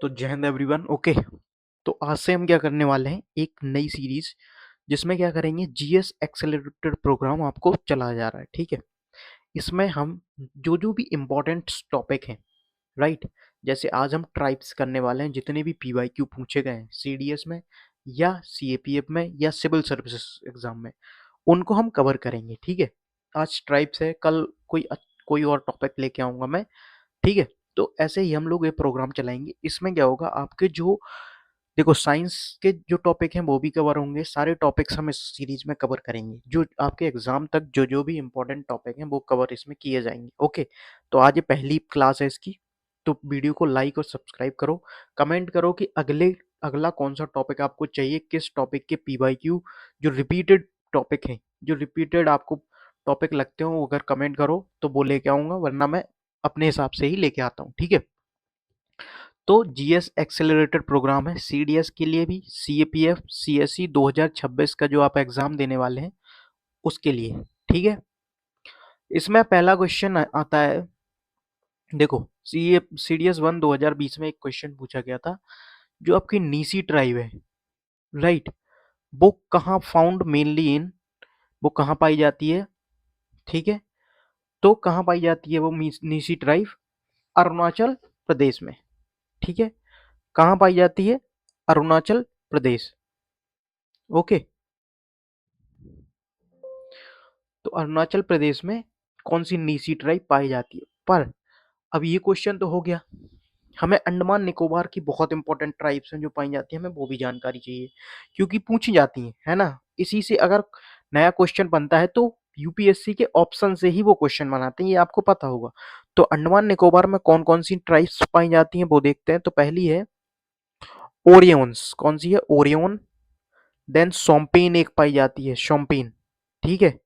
तो जय Hind everyone. Okay, तो आज से हम क्या करने वाले हैं, एक नई सीरीज जिसमें क्या करेंगे, जीएस एक्सेलरेटेड प्रोग्राम आपको चलाया जा रहा है। ठीक है, इसमें हम जो जो भी इम्पोर्टेंट टॉपिक हैं, राइट, जैसे आज हम ट्राइब्स करने वाले हैं, जितने भी पीवाईक्यू पूछे गए हैं सीडीएस में या सीएपीएफ में या सिविल सर्विसेज एग्जाम में, उनको हम कवर करेंगे। ठीक है, आज ट्राइब्स है, कल कोई और टॉपिक लेके आऊंगा मैं। ठीक है, तो ऐसे ही हम लोग ये प्रोग्राम चलाएंगे। इसमें क्या होगा, आपके जो देखो साइंस के जो टॉपिक हैं वो भी कवर होंगे, सारे टॉपिक्स हम इस सीरीज में कवर करेंगे। जो आपके एग्जाम तक जो जो भी इंपॉर्टेंट टॉपिक हैं वो कवर इसमें किए जाएंगे। ओके, तो आज ये पहली क्लास है इसकी, तो वीडियो को लाइक और सब्सक्राइब करो, कमेंट करो कि अगला कौन सा टॉपिक आपको चाहिए, किस टॉपिक के पीवाईक्यू जो रिपीटेड टॉपिक हैं, जो रिपीटेड आपको टॉपिक लगते हो, अगर कमेंट करो तो वो लेके आऊंगा, वरना मैं अपने हिसाब से ही लेके आता हूँ। ठीक है, तो जीएस एक्सेलरेटेड प्रोग्राम है सीडीएस के लिए भी, सीएपीएफ सीएसई 2026 का जो आप एग्जाम देने वाले हैं उसके लिए। ठीक है, इसमें पहला क्वेश्चन आता है, देखो सी सीडीएस 1 2020 में एक क्वेश्चन पूछा गया था, जो आपकी नीसी ट्राइब है, राइट, वो कहाँ फाउंड मेनली इन, वो कहाँ पाई जाती है। ठीक है, तो कहाँ पाई जाती है वो नीसी ट्राइब, अरुणाचल प्रदेश में। ठीक है, कहाँ पाई जाती है, अरुणाचल प्रदेश। ओके, तो अरुणाचल प्रदेश में कौन सी नीसी ट्राइब पाई जाती है। पर अब ये क्वेश्चन तो हो गया, हमें अंडमान निकोबार की बहुत इंपॉर्टेंट ट्राइब्स हैं जो पाई जाती है, हमें वो भी जानकारी चाहिए, क्योंकि पूछी जाती हैं, है ना। इसी से अगर नया क्वेश्चन बनता है तो यूपीएससी के ऑप्शन से ही वो क्वेश्चन बनाते हैं, ये आपको पता होगा। तो अंडमान निकोबार में कौन कौन सी ट्राइब्स पाई जाती हैं वो देखते हैं। तो पहली है ओरियंस, कौन सी है, ओरियन। देन सोम्पेन एक पाई जाती है, शोम्पेन। ठीक है,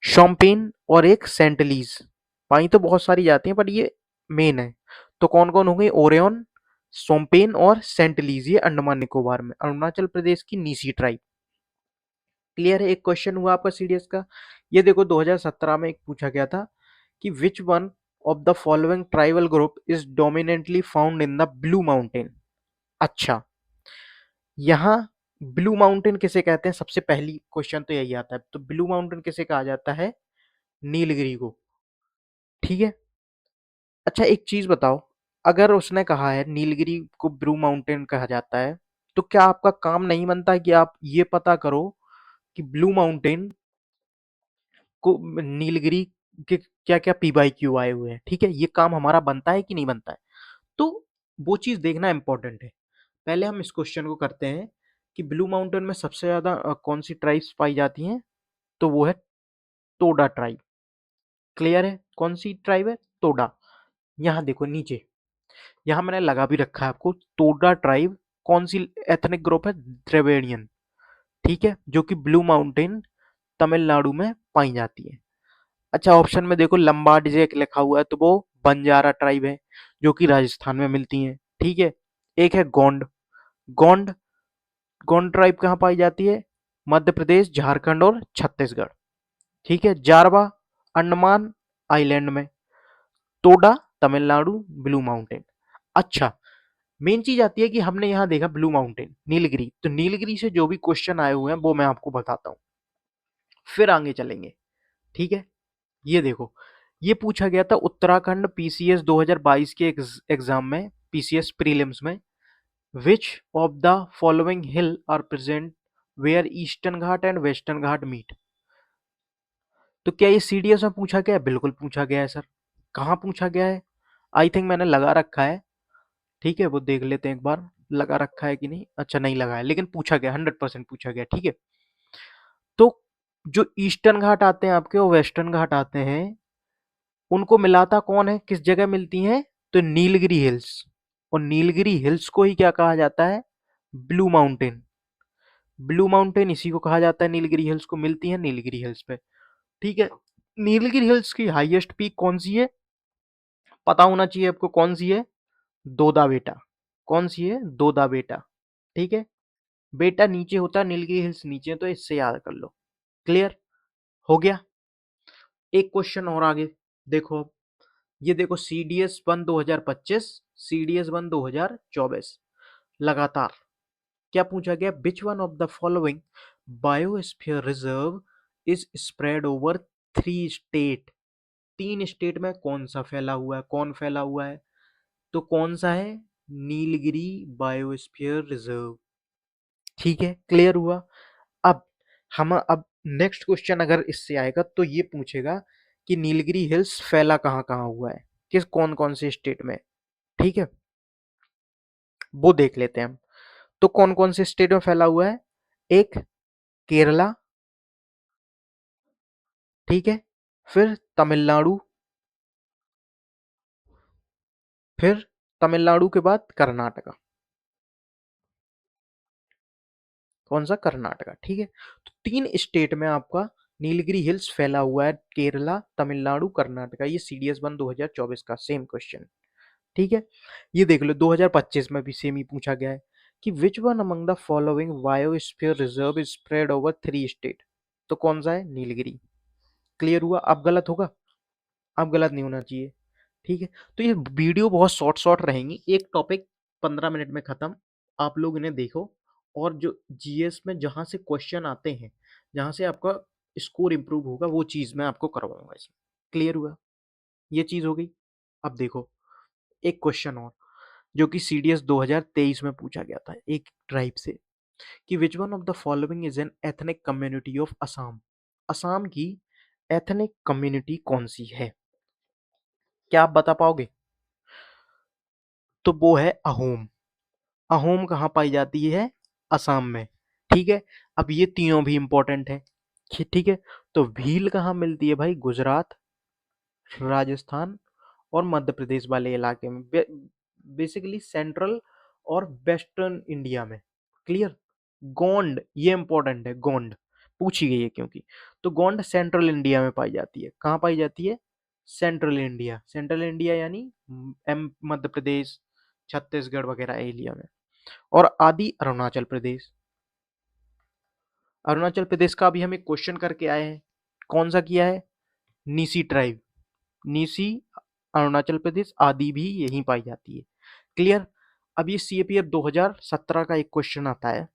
शोम्पेन और एक सेंटलीज, पाई तो बहुत सारी जाती हैं पर ये मेन है। तो कौन कौन हो गई, ओरियन, सोम्पेन और सेंटलीज, ये अंडमान निकोबार में, अरुणाचल प्रदेश की नीसी ट्राइब। क्लियर है, एक क्वेश्चन हुआ आपका सीडीएस का। ये देखो 2017 में एक पूछा गया था कि which one of the following tribal group is dominantly found in the blue mountain. अच्छा, यहाँ ब्लू माउंटेन किसे कहते हैं, सबसे पहली क्वेश्चन तो यही आता है। तो ब्लू माउंटेन किसे कहा जाता है, नीलगिरी को। ठीक है, अच्छा एक चीज बताओ, अगर उसने कहा है नीलगिरी को ब्लू माउंटेन कहा जाता है, तो क्या आपका काम नहीं बनता है कि आप ये पता करो कि ब्लू माउंटेन को, नीलगिरी के क्या क्या पीवाईक्यू आए हुए हैं। ठीक है, ये काम हमारा बनता है कि नहीं बनता है, तो वो चीज देखना इंपॉर्टेंट है। पहले हम इस क्वेश्चन को करते हैं कि ब्लू माउंटेन में सबसे ज्यादा कौन सी ट्राइब्स पाई जाती हैं, तो वो है टोडा ट्राइब। क्लियर है, कौन सी ट्राइब है, टोडा। यहाँ देखो नीचे, यहाँ मैंने लगा भी रखा है आपको, टोडा ट्राइब कौन सी एथनिक ग्रुप है, द्रविडियन। ठीक है, जो कि ब्लू माउंटेन तमिलनाडु में पाई जाती है। अच्छा, ऑप्शन में देखो लंबाड जे लिखा हुआ है, तो वो बंजारा ट्राइब है जो कि राजस्थान में मिलती है। ठीक है, एक है गोंड, गोंड, गोंड ट्राइब कहाँ पाई जाती है, मध्य प्रदेश, झारखंड और छत्तीसगढ़। ठीक है, जारवा अंडमान आइलैंड में, टोडा तमिलनाडु, ब्लू माउंटेन। अच्छा, मेन चीज आती है कि हमने यहाँ देखा ब्लू माउंटेन, नीलगिरी, तो नीलगिरी से जो भी क्वेश्चन आए हुए हैं वो मैं आपको बताता हूँ, फिर आगे चलेंगे। ठीक है, ये देखो, ये पूछा गया था उत्तराखंड पीसीएस 2022 के एग्जाम में, पीसीएस प्रीलिम्स में, which of the following hill are present where eastern Ghat and western Ghat meet. तो क्या ये सीडीएस में पूछा गया है, बिल्कुल पूछा गया है सर। कहाँ पूछा गया है, आई थिंक मैंने लगा रखा है। ठीक है, वो देख लेते हैं एक बार, लगा रखा है कि नहीं। अच्छा नहीं लगा है, लेकिन पूछा गया, 100% पूछा गया। ठीक है, तो जो ईस्टर्न घाट आते हैं आपके और वेस्टर्न घाट आते हैं, उनको मिलाता कौन है, किस जगह मिलती हैं, तो नीलगिरी हिल्स। और नीलगिरी हिल्स को ही क्या कहा जाता है, ब्लू माउंटेन। ब्लू माउंटेन इसी को कहा जाता है, नीलगिरी हिल्स को मिलती है नीलगिरी हिल्स पे। ठीक है, नीलगिरी हिल्स की हाईएस्ट पीक कौन सी है, पता होना चाहिए आपको, कौन सी है, दोदा बेटा। कौन सी है, दोदा बेटा। ठीक है, बेटा नीचे होता है, नीलगिरी हिल्स नीचे है, तो इससे याद कर लो। क्लियर हो गया, एक क्वेश्चन और आगे देखो। ये देखो सीडीएस 1 2025 CDS-1 2024 लगातार क्या पूछा गया, which one of the following biosphere reserve is spread over 3 state, 3 state में कौन सा फैला हुआ है, कौन फैला हुआ है, तो कौन सा है, नीलगिरी बायोस्फीयर रिजर्व। ठीक है, क्लियर हुआ। अब अब नेक्स्ट क्वेश्चन अगर इससे आएगा तो ये पूछेगा कि नीलगिरी हिल्स फैला कहाँ कहाँ हुआ है, किस कौन कौन से स्टेट में। ठीक है, वो देख लेते हैं हम। तो कौन कौन से स्टेट में फैला हुआ है, एक केरला, ठीक है, फिर तमिलनाडु, फिर तमिलनाडु के बाद कर्नाटका, कौन सा, कर्नाटका। ठीक है, तो 3 स्टेट में आपका नीलगिरी हिल्स फैला हुआ है, केरला, तमिलनाडु, कर्नाटका। ये CDS-1 2024 का सेम क्वेश्चन। ठीक है, ये देख लो 2025 में भी सेम ही पूछा गया है कि which one among the following biosphere reserve is spread over 3 state, तो कौन सा है, नीलगिरी। क्लियर हुआ। अब गलत होगा, अब गलत नहीं होना चाहिए। ठीक है, तो ये वीडियो बहुत शॉर्ट शॉर्ट रहेंगी, एक टॉपिक 15 मिनट में खत्म। आप लोग इन्हें देखो, और जो जीएस में जहां से क्वेश्चन आते हैं, जहां से आपका स्कोर इंप्रूव होगा, वो चीज मैं आपको करवाऊंगा इसमें। क्लियर हुआ, ये चीज हो गई। अब देखो एक क्वेश्चन और, जो कि CDS 2023 में पूछा गया था एक ट्राइब से, कि which one of the following is an ethnic community of Assam, Assam की एथनिक कम्युनिटी कौन सी है, क्या आप बता पाओगे। तो वो है अहोम। अहोम कहाँ पाई जाती है, असम में। ठीक है, अब ये तीनों भी इंपॉर्टेंट है। ठीक है, तो भील कहाँ मिलती है भाई, गुजरात, राजस्थान और मध्य प्रदेश वाले इलाके में, बेसिकली सेंट्रल और वेस्टर्न इंडिया में। क्लियर। गोंड, ये इंपॉर्टेंट है, गोंड पूछी गई है क्योंकि, तो गोंड सेंट्रल इंडिया में पाई जाती है, कहाँ पाई जाती है, सेंट्रल इंडिया, सेंट्रल इंडिया यानी एम मध्य प्रदेश, छत्तीसगढ़ वगैरह एरिया में। और आदि अरुणाचल प्रदेश, अरुणाचल प्रदेश का अभी हम एक क्वेश्चन करके आए हैं, कौन सा किया है, नीसी ट्राइब, नीसी अरुणाचल प्रदेश आदि भी यहीं पाई जाती है। क्लियर। अब ये CAPF 2017 का एक क्वेश्चन आता है,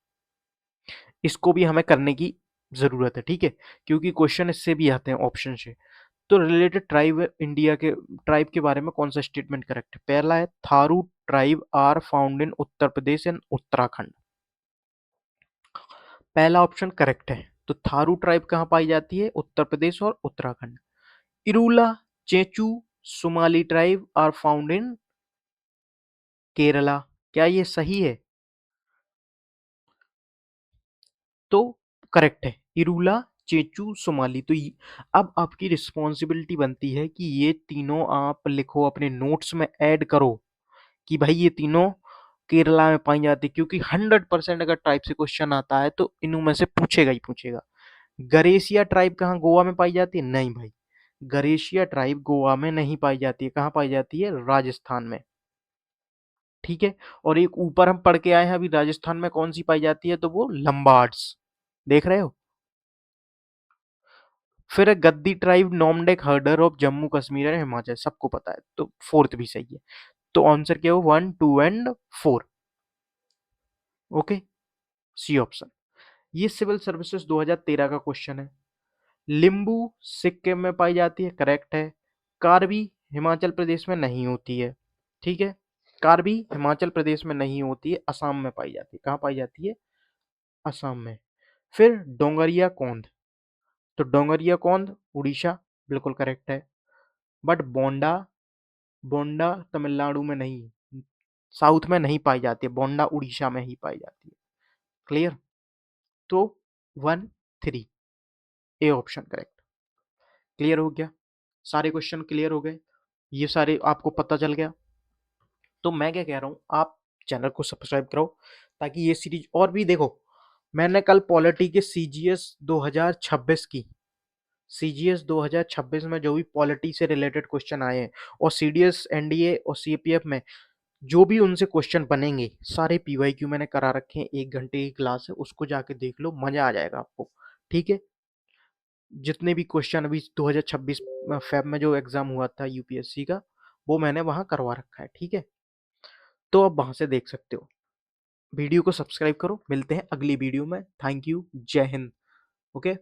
इसको भी हमें करने की जरूरत है। ठीक है, क्योंकि क्वेश्चन इससे भी आते हैं ऑप्शन से। तो रिलेटेड ट्राइब इंडिया के, ट्राइब के बारे में कौन सा स्टेटमेंट करेक्ट है, पहला है Tharu tribe are found in Uttar Pradesh and Uttarakhand, पहला ऑप्शन करेक्ट है। तो थारू ट्राइब कहाँ पाई जाती है, उत्तर प्रदेश और उत्तराखंड। इरूला, चेचू, सुमाली tribe are found in Kerala, क्या ये सही है, तो करेक्ट है, इरूला, चेचू, सोमाली। तो अब आपकी रिस्पॉन्सिबिलिटी बनती है कि ये तीनों आप लिखो, अपने नोट्स में ऐड करो कि भाई ये तीनों केरला में पाई जाती है, क्योंकि 100% अगर टाइप से क्वेश्चन आता है तो इनमें में से पूछेगा ही पूछेगा। गरेशिया ट्राइब कहाँ गोवा में पाई जाती है, नहीं भाई, गरेशिया ट्राइब गोवा में नहीं पाई जाती है, कहाँ पाई जाती है, राजस्थान में। ठीक है, और एक ऊपर हम पढ़ के आए हैं अभी, राजस्थान में कौन सी पाई जाती है, तो वो लंबार्ड्स, देख रहे हो। फिर है Gaddi tribe, nomadic herder of Jammu Kashmir and Himachal, सबको पता है, तो फोर्थ भी सही है। तो आंसर क्या हो, 1, 2 एंड 4। Okay, C option. ये सिविल सर्विसेज 2013 का क्वेश्चन है। लिंबू सिक्किम में पाई जाती है, करेक्ट है। कार्बी हिमाचल प्रदेश में नहीं होती है, ठीक है, कार्बी हिमाचल प्रदेश में नहीं होती है, असम में पाई जाती है, कहाँ पाई जाती है, असम में। फिर डोंगरिया कौंध, तो डोंगरिया कौंध उड़ीसा, बिल्कुल करेक्ट है। बट बोंडा, बोंडा तमिलनाडु में नहीं, साउथ में नहीं पाई जाती है, बोंडा उड़ीसा में ही पाई जाती है। क्लियर। तो 1, 3, ए ऑप्शन करेक्ट। क्लियर हो गया, सारे क्वेश्चन क्लियर हो गए, ये सारे आपको पता चल गया। तो मैं क्या कह रहा हूँ, आप चैनल को सब्सक्राइब करो, ताकि ये सीरीज और भी देखो। मैंने कल पॉलिटी के CGS 2026 की, CGS 2026 में जो भी पॉलिटी से रिलेटेड क्वेश्चन आए हैं, और CDS NDA और CPF में जो भी उनसे क्वेश्चन बनेंगे, सारे PYQ मैंने करा रखे हैं, 1 घंटे की क्लास है, उसको जाके देख लो, मजा आ जाएगा आपको। ठीक है, जितने भी क्वेश्चन अभी 2026 फेब में जो एग्जाम हुआ था UPSC का, वो मैंने वहां करवा रखा है। ठीक है, तो आप वहाँ से देख सकते हो। वीडियो को सब्सक्राइब करो, मिलते हैं अगली वीडियो में। थैंक यू, जय हिंद। ओके।